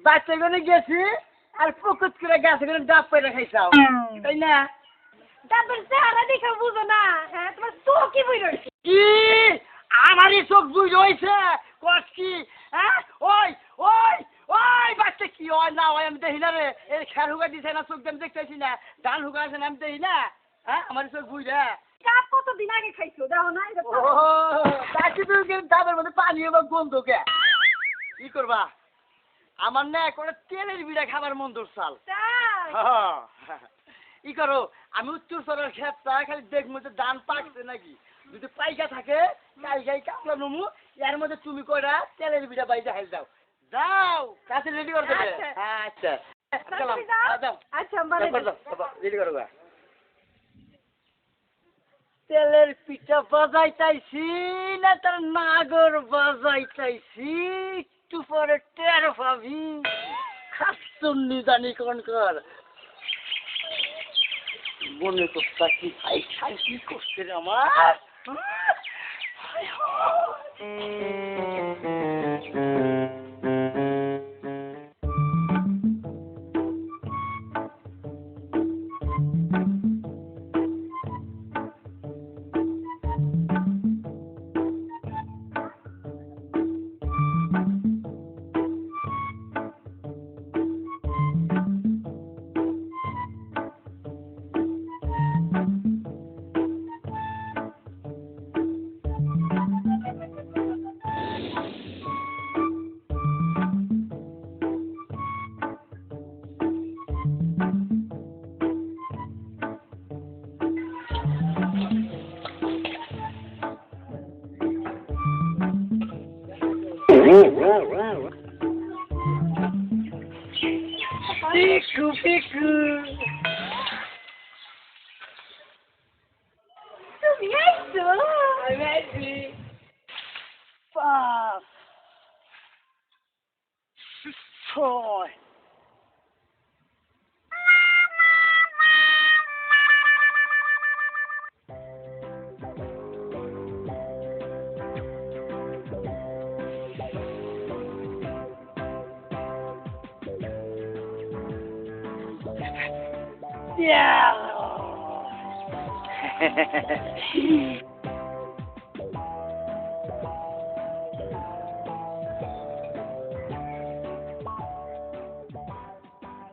বাচ্চাগুলো গেছি আর পুকুত করে গাছে করে ডাব পেরে খাইছাও তাই না? তারপর চেহারা দেখে বুঝো না, হ্যাঁ তোমার চোখ কি বই রয়েছে? কি আমারই চোখ বুঝ হয়েছে কস কি? হ্যাঁ ওই ওই ওই বাচ্চা কি হয় না হয় আমি দেখি না রে, এই খের হুকা দিছে না চোখ আমি দেখতেছি না, ধান হুকা আছে না আমি দেখি না, হ্যাঁ আমার চোখ বুঝ রে। ডাব কতদিন আগে খাইছো দেখো না? এটা ও তাকে তুমি ডাবের মধ্যে পানি এবং গন্ধ কে কি করবা? আমার না করে তেলের বিড়া খাবার মন দোরসাল। ই করো আমি উত্তর সরের ক্ষেতটা খালি দেখবো যে ধান পাকছে নাকি, যদি পাইকা থাকে কাল গাই কাপড় নমু এর মধ্যে তুমি কইরা তেলের বিড়া বাইরে হাইল যাও যাও কাছে রেডি করে দেবে। আচ্ছা আচ্ছা রেডি করো। তেলের পিঠা বাজাইতাইছি না তার নাগর বাজাইতাইছি একটু পরে টের পাবি, খাচ্ছন্নি জানি কোন কর মনে করতা কি খাই খাই কি করছে রে আমার। Piku piku. তুমি আইছো? আমি আইছি। পাঁচ ছয়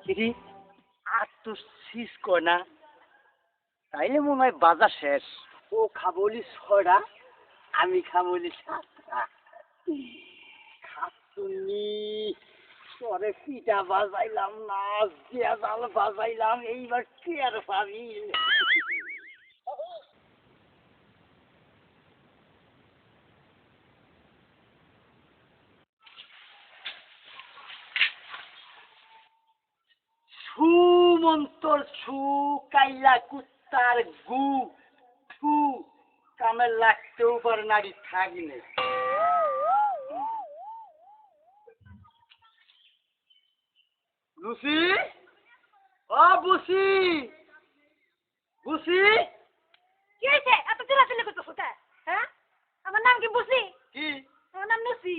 কিরি আর তো শেষ কর না, তাইলে মনে হয় বাজার শেষ। ও খাবলি ছড়া আমি খাবলি সাতটা। খাতুনি পরে পিঠা বাজাইলাম না জিয়া জাল বাজাইলাম, এইবার কি আর পাবি। সুমন্তর ছু কাইলা কুত্তার গু ফু কামে লাগতেও পারে নারী থাকিলে। লুসি ও বুসি বুসি কি হয়েছে? এত চিল্লাচিল্লি করতেছো কে? হ্যাঁ আমার নাম কি বুঝি? কি আমার নাম নুসি।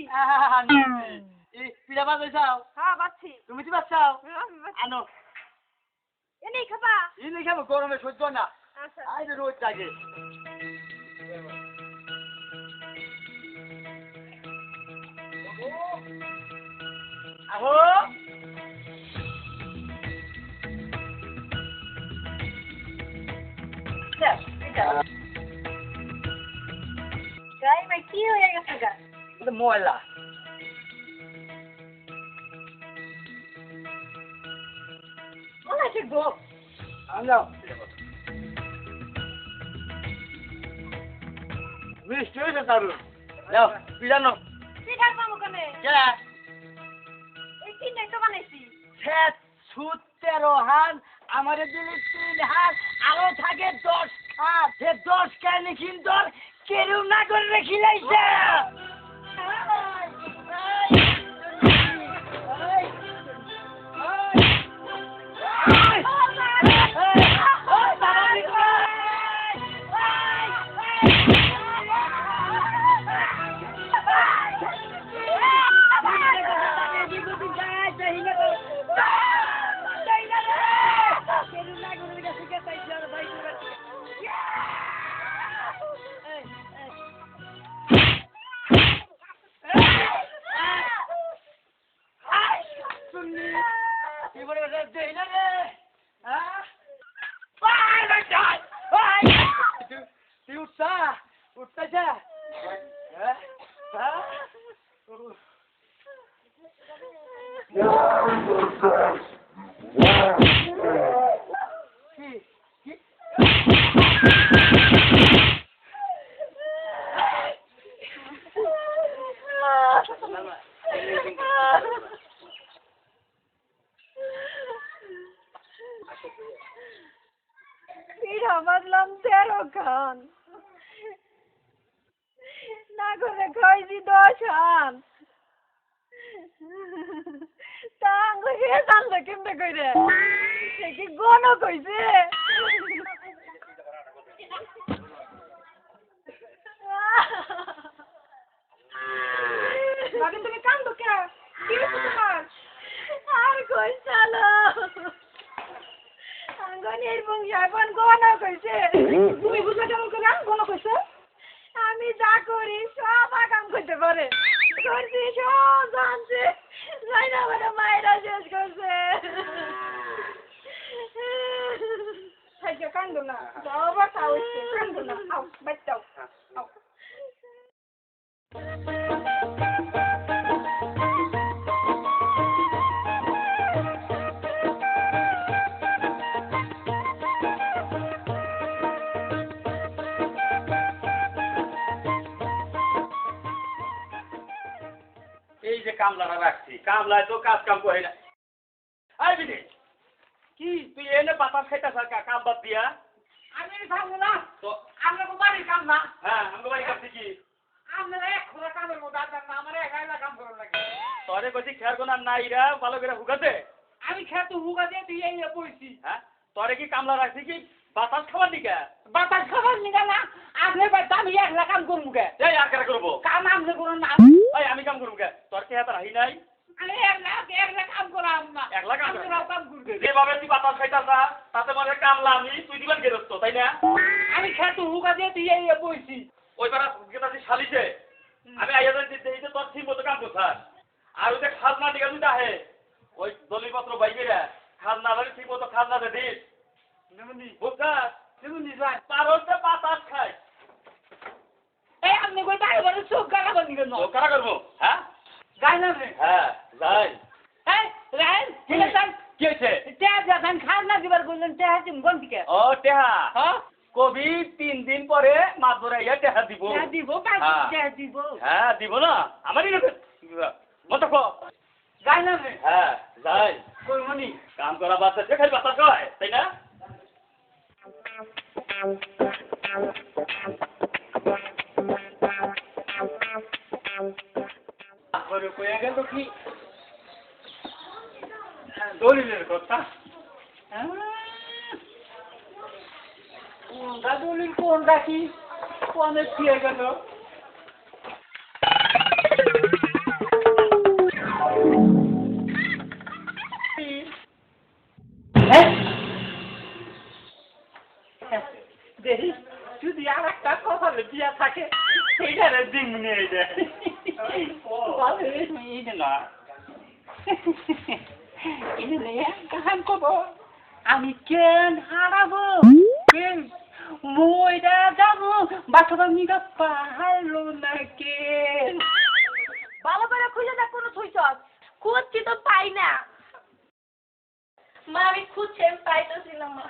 পিঠা বাজাইছাও? হ্যাঁ বাচ্ছি। তুমি কি বাচ্চাও? আনো এনেই খাবা? ইনি খাবো, গরমে সহ্য না। আচ্ছা আইরে রোজ লাগে। আহো গাই ভাই কি হয়ে গেছে গা? ময়লা মনে শিখবো? আনো মিষ্টি হয়েছে দারুন। যাও পিঠা নাও। পিঠার পাবো কেনে? এই তিনটা তো বানাইছি। সুদ 13 হান আমার দিলে 3 হান আরো থাকে 10 খান, সে 10 খান কিন্তু কেউ না করে রেখে লাইছে। শুননি কি বলে দেই না রে হ্যাঁ বাই বাই বাই তুই উঠতা যা হ্যাঁ হ্যাঁ কি কি আমার নাম 13 খান না করে খাইছি 10 খান তাঙ্গ হে জানলো কেমনে কইরে সে কি গণ কইছে বাকি তুমি কান্দো কে কি হইছে তোমার আর কই চালো আঙ্গনের বংশাবন গণ কইছে তুমি বুঝা কেমন করে গণ কইছে আমি যা করি সব কাম করতে পারে করছি সব জানছে যাই না মানে মায়েরা শেষ করছে কান্দো না বাবা খাও কান্দো না আও বাচ্চাও আও এই যে কামলাটা রাখছি কামলায় তো কাজ কাম করে না আই বিনি কি তুই এনে বাতাস খাইতাছ কাম বাদ দিয়া আমি থাকবো না তো আমরা তো বাড়ির কাম না হ্যাঁ আমাকে বাড়ি কাছে কি আপনারা এক খোলা কামের মধ্যে আছেন না আমার একা কাম করার লাগে তোরে কইছি খেয়ার কোনা নাইরা ভালো করে হুগাতে আমি খেতে হুগা দিয়ে তুই এই বইছি হ্যাঁ তোরে কি কামলা রাখছি কি বাতাস খাবার দিকে বাতাস খাবার নিগা না আপনি আমি একলা কাম করবো কে এই আর কারা করবো কাম আপনি করুন না এই আমি কাম করবো কে তোর কি হাতে রাহি নাই আমি একলা কাম করাম না একলা কাম আমি করা? কাম করবে যেভাবে তুই বাতাস খাইতাছা তাতে মনে হয় কামলা আমি তুই দিবেন গেরস্ত তাই না আমি খেতে হুগা দিয়ে তুই এই বইছি ওই পারা গেতাছি শালিছে আমি আইয়া যাই তোর ঠিক মতো কাম করছাস আর ওই যে খাজনা দিকে তুই আহে ওই দলিলপত্র বাইরে খাজনা ধরে ঠিক মতো খাজনা দে দিস নেমনি বুঝছাস নেমনি যাই পারতে বাতাস খাই এই আপনি কই তাই বলে চোখ গাড়াবার নিগা ন ও কারা করবো হ্যাঁ গাই না রে হ্যাঁ যাই এই রাইন ঠিক আছে কি হয়েছে তে যাবেন খাজনা দিবার কইলেন তে হাতিম কোন দিকে ও টেহা হ্যাঁ কবি 3 দিন পরে মাছ ধরে ইয়া টেহা দিব তে দিব বাই হ্যাঁ। তে দিব হ্যাঁ দিব না আমারই না মত কো গাই না রে হ্যাঁ যাই কই মনি কাম করা বাচ্চা সে খালি বাতাস খায় তাই না করে কইয়া গেল কি দলিলের কথা কোনটা দলিল কোনটা কি কোনে ফিরে গেল দেখি যদি আর একটা কথা দিয়া থাকে সেইটারে দিন নিয়ে যায় আমি কেন হারাবো কেন মইরা যাবো বাচ্চাটা নিগা পাহাড়লো না কেন ভালো করে খুঁজে দেখ কোনো থুইছস খুঁজছি তো পাই না মা আমি খুঁজছি আমি পাইতেছি না মা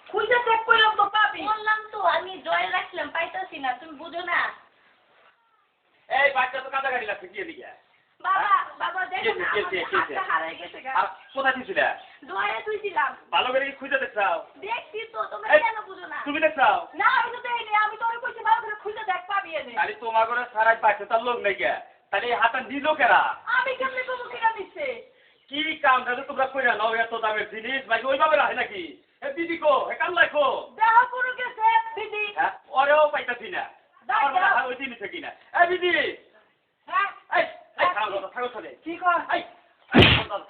খুঁজে দেখ কইলাম তো পাবি বললাম তো আমি জয় রাখলাম পাইতেছি না তুমি বুঝো না এই বাচ্চা তো কাদা গাড়ি লাগছে কি দিকে বাবা বাবা দেখো না কে হাতটা হারাই গেছে গা আর কোথায় দিছিলা জয়ে তুইছিলাম ভালো করে কি খুঁজে দেখছাও দেখছি তো তোমরা এই, কেন বুঝো না তুমি দেখছাও না আমি তো দেইনি আমি তোরে কইছি ভালো করে খুঁজে দেখ পাবি এনে খালি তোমার করে সারাই পাইছে তার লোক নাই কে তাহলে এই হাতে দিল কেরা আমি কেমনে কমু কিনা দিছে কি কাম তাহলে তোমরা কইরা নাও এত দামের জিনিস ভাই ওইভাবে রাখে নাকি এ দিদি কো হে কাম লাইকো দেহ পুরো গেছে দিদি হ্যাঁ ওরেও পাইতাছি না আমার মনে হয় ওই জিনিস কি না এই দিদি হ্যাঁ এই এই থাকো চলে কি কর এই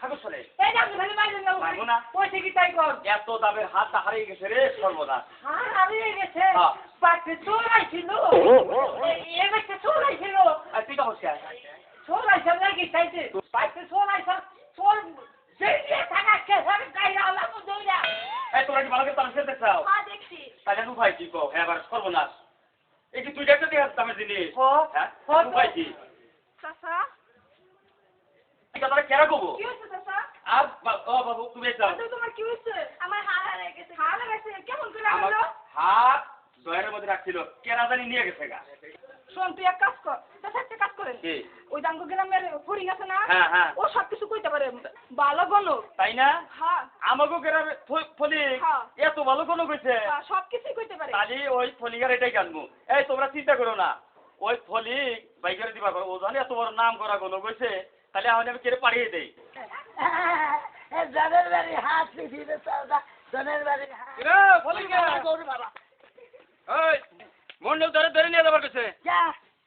থাকো চলে এই না তুমি মাইরে নাও মারবো না পয়সা কি তাই কর এত দামের হাতটা হারিয়ে গেছে রে সর্বনাশ আর হারিয়ে গেছে হ্যাঁ। পাশে চোরাই ছিল এই এবারে চোরাই ছিল আর তুই তো হচ্ছে সোলাই সামনে কি চাইছে পাইছে সোলাই সব সোল যেই থাকা কেসার গাইরা আলা মু দইরা এই তোরা কি ভালো করে তামসা দেখছাও হ্যাঁ দেখছি তাহলে নু ভাই কি কও হ্যাঁ আবার সর্বনাশ এই কি তুই দেখতে দেখাস দামের জিনিস হ্যাঁ নু ভাই কি চাচা এটা তোরা কেরা কব কি হইছে চাচা আর ও বাবু তুমি যাও তো তোমার কি হইছে আমার হাড় হারাই গেছে হাড় হারাইছে কেমন করে আমার হলো হাত দয়ের মধ্যে রাখছিল কেরা জানি নিয়ে গেছে গা শোন তুই এক কাজ কর চাচা একটা কাজ করেন কি ওই দাঙ্গো গ্রামের ফড়িং আছে না হ্যাঁ হ্যাঁ ও সব কিছু কইতে পারে ভালো গনো তাই না হ্যাঁ আমাগো গ্রামে ফলি হ্যাঁ। এত ভালো কোনো কইছে সব কিছুই কইতে পারে তাহলে ওই ফলিগার এটাই জানবো এই তোমরা চিন্তা করো না ওই ফলি বাইকারে দিবা পারো ও জানি এত বড় নাম করা কোনো কইছে তাহলে আমি কেড়ে পাঠিয়ে দেই জনের বাড়ি হাত পিছিয়ে চাওদা জনের বাড়ি হাত রে ফলিগা গরু বাবা ওই মন্ডল ধরে ধরে নিয়ে যাবার কইছে যা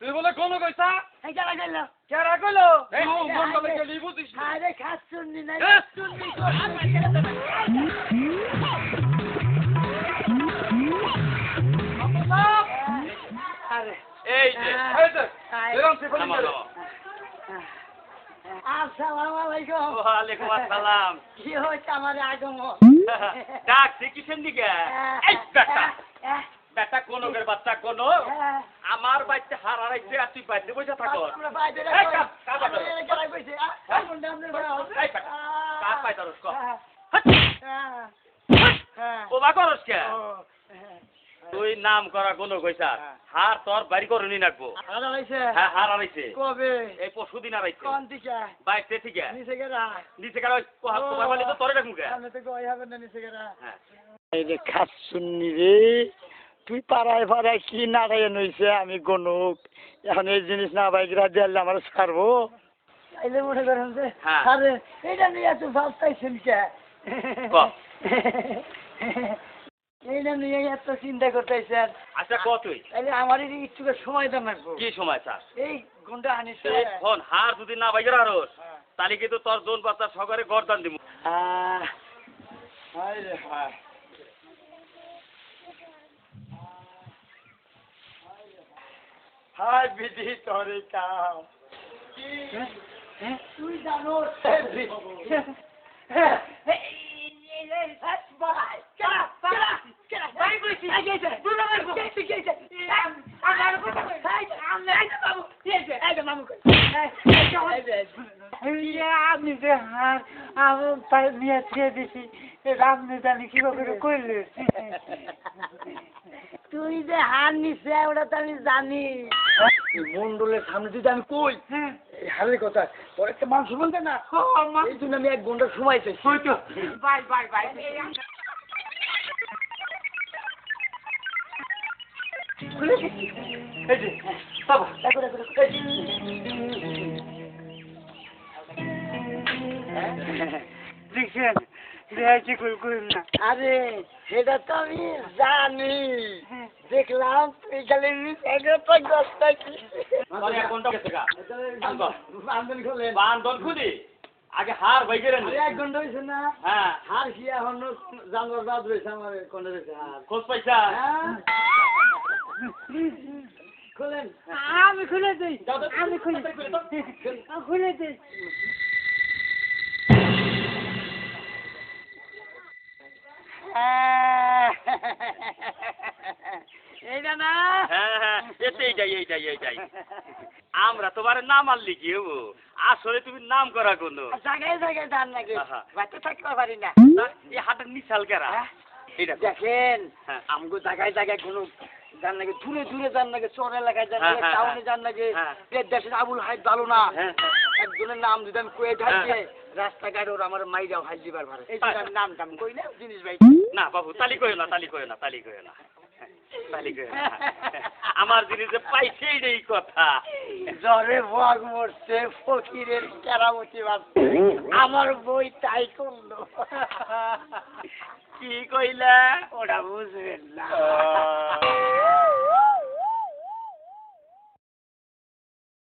তুই বলে কোনো কইছা এই কেন গেল কেরা কইলো এই মন্ডলে গেলি বুঝিস না আরে খাস শুননি না হ্যাঁ। শুননি আরে এই যে এই যে এরকম সে ফলি করে আসসালামু আলাইকুম ওয়ালাইকুম আসসালাম কি হচ্ছে আমার আগমন ডাক শিখিছেন দিকে এই বেটা কোনো করে বাচ্চা কোনো আমার বাচ্চা হার হারাইছে আর তুই বাইরে বসে থাকো এই কাপ কাপ বাটো এই বেটা কাপ পাই ধরস কো ও বা করস কে তুই নাম করা কোনো কইছা হার তোর বাড়ি করুনি নাকবো হ্যাঁ হার হারাইছে কবে এই পরশুদিন হারাইছে কোন দিকে বাইরে ঠিক নিচে গেরা নিচে কারো তোমার বাড়ি তো তোরে ডাকমু কে আমি তো গই হবে না নিচে গেরা হ্যাঁ এই রে খাস শুননি রে তুই পাড়ায় পাড়ায় কি নাড়াই নইছে আমি গনুক এখন এই জিনিস না বাইকরা দিলে আমার ছাড়বো তাইলে মনে করেন যে হ্যাঁ। আরে এটা নিয়ে এত ভাব পাইছেন কে ক এইটা নিয়ে এত চিন্তা করতেছেন আচ্ছা ক তুই তাইলে আমার একটু সময় দেন লাগবো কি সময় চাস এই গুন্ডা আনিছে ফোন হার যদি না বাইরে আরস তাহলে কিন্তু তোর দোন বাচ্চা সকালে গরদান দিব হায় রে হায় হায় বিধি তোরে কাম তুই জানো আপনি যে হার আমার নিয়ে ছেড়ে দিছি আপনি জানি কি করে করলে তুই যে হার নিছে ওটা তো আমি জানি মন্ডলের সামনে যদি আমি কই এই হারের কথা তোর একটা মান শুনবেন না এই জন্য আমি 1 ঘন্টা সময় চাই বাই বাই বাই খুলে গেছি এই যে বাবা দেখো দেখো দেখছেন আরে সেটা তো আমি জানি দেখলাম তুই খালি বান্ধন খোলেন বান্ধন খুদি আগে হার বাইকে রে 1 ঘন্টা হয়েছে না হ্যাঁ হার কি এখন জানোয়ার বাদ রয়েছে আমার কোনে রয়েছে হার খোঁজ পাইছা খোলেন আমি খুলে দিই আমি খুলে খুলে দিই এইটা না হ্যাঁ হ্যাঁ এইটাই আমরা তোমার নাম আর লিখি হবো আসলে তুমি নাম করা কোনো জায়গায় জায়গায় যান নাকি আহা। বাচ্চা থাকতে পারি না এই হাটের মিশাল কেরা এইটা দেখেন হ্যাঁ। আমগো জায়গায় জায়গায় কোনো যান নাকি দূরে দূরে যান নাকি চর এলাকায় যান হ্যাঁ, নাকি হ্যাঁ, টাউনে হ্যাঁ। যান নাকি হ্যাঁ। দেশের আবুল হাইদ ভালো না হ্যাঁ একজনের নাম যদি আমি কয়ে থাকি হ্যাঁ। রাস্তাঘাট ওর আমার মাইরাও হাইল দিবার ভারে এই জন্য আমি নাম টাম কই না জিনিস ভাই না বাবু তালি কইও না আমার জিনিসে পাইছে এই কথা জ্বরে ভোগ মরছে ফকিরের কেরামতি বাজছে আমার বই তাই করলো কি কইলা ওটা বুঝবেন না